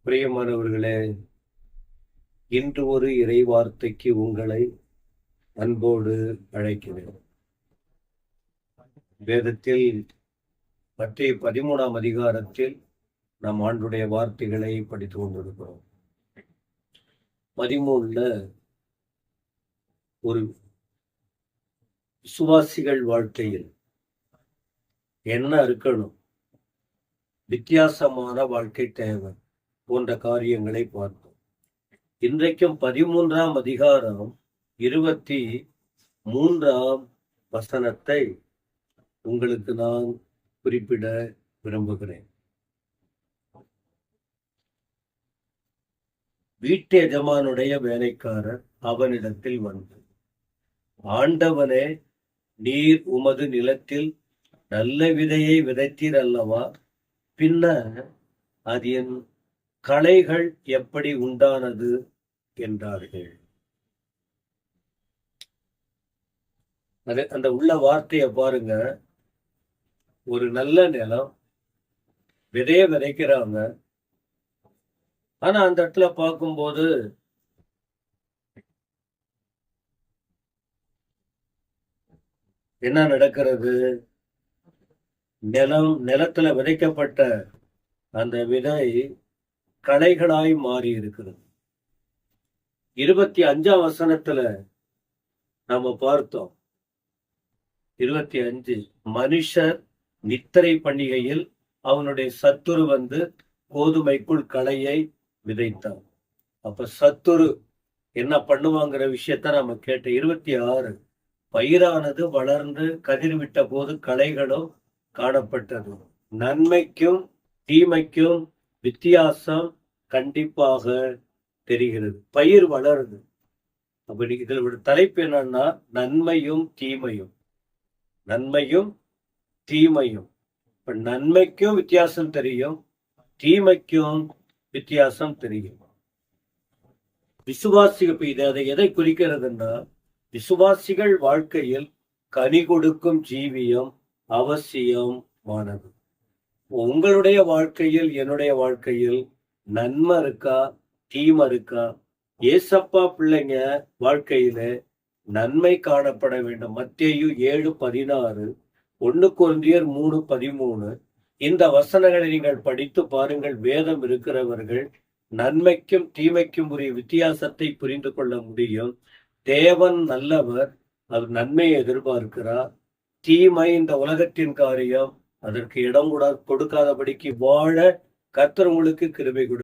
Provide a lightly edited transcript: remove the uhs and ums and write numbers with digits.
பிரியமானவர்களே, இன்று ஒரு இறைவார்த்தைக்கு உங்களை அன்போடு அழைக்கிறேன். வேதத்தில் மத்தேயு 13ஆம் அதிகாரத்தில் நாம் ஆண்டுடைய வார்த்தைகளை படித்துக் கொண்டிருக்கிறோம். 13ல ஒரு விசுவாசிகள் வாழ்க்கையில் என்ன இருக்கணும், வித்தியாசமான வாழ்க்கை தேவை போன்ற காரியங்களை பார்த்தோம். இன்றைக்கும் 13ஆம் அதிகாரம் 23ஆம் வசனத்தை உங்களுக்கு நான் குறிப்பிட விரும்புகிறேன். வீட்டு எஜமானுடைய வேலைக்காரர் அவனிடத்தில் வந்து, ஆண்டவனே, நீர் உமது நிலத்தில் நல்ல விதையை விதைத்தீர் அல்லவா? பின்னர் அதன் களைகள் எப்படி உண்டானது என்றார்கள். அந்த உள்ள வார்த்தையை பாருங்க. ஒரு நல்ல நிலம், விதைய விதைக்கிறாங்க. ஆனா அந்த இடத்துல பார்க்கும்போது என்ன நடக்கிறது? நிலத்துல விதைக்கப்பட்ட அந்த விதை களைகளாய் மாறி இருக்கிறது. 25ஆம் வசனத்துல நாம பார்த்தோம். 25, மனுஷர் நித்திரை பண்டிகையில் அவனுடைய சத்துரு வந்து கோதுமைக்குள் களையை விதைத்தான். அப்ப சத்துரு என்ன பண்ணுவாங்கிற விஷயத்த நம்ம கேட்ட. 26, பயிரானது வளர்ந்து கதிர்விட்ட போது களைகளும் காணப்பட்டது. நன்மைக்கும் தீமைக்கும் வித்தியாசம் கண்டிப்பாக தெரிகிறது. பயிர் வளருது. அப்ப இதோட தலைப்பு என்னன்னா, நன்மையும் தீமையும். நன்மையும் தீமையும். இப்ப நன்மைக்கும் வித்தியாசம் தெரியும், தீமைக்கும் வித்தியாசம் தெரியும். விசுவாசிகள் அதை எதை குறிக்கிறதுன்னா, விசுவாசிகள் வாழ்க்கையில் கனி கொடுக்கும் ஜீவியம் அவசியமானது. உங்களுடைய வாழ்க்கையில், என்னுடைய வாழ்க்கையில் நன்மை இருக்கா, தீமை இருக்கா? ஏசப்பா பிள்ளைங்க வாழ்க்கையில நன்மை காணப்பட வேண்டும். மத்தேயு 7:16, 1 கொரிந்தியர் 3:13, இந்த வசனங்களை நீங்கள் படித்து பாருங்கள். வேதம் இருக்கிறவர்கள் நன்மைக்கும் தீமைக்கும் உரிய வித்தியாசத்தை புரிந்து கொள்ள முடியும். தேவன் நல்லவர், அவர் நன்மையை எதிர்பார்க்கிறார். தீமை இந்த உலகத்தின் காரியம், அதற்கு இடம் கொடுக்காதபடிக்கு வாழ கர்த்தர் உங்களுக்கு கிருபை கொடு.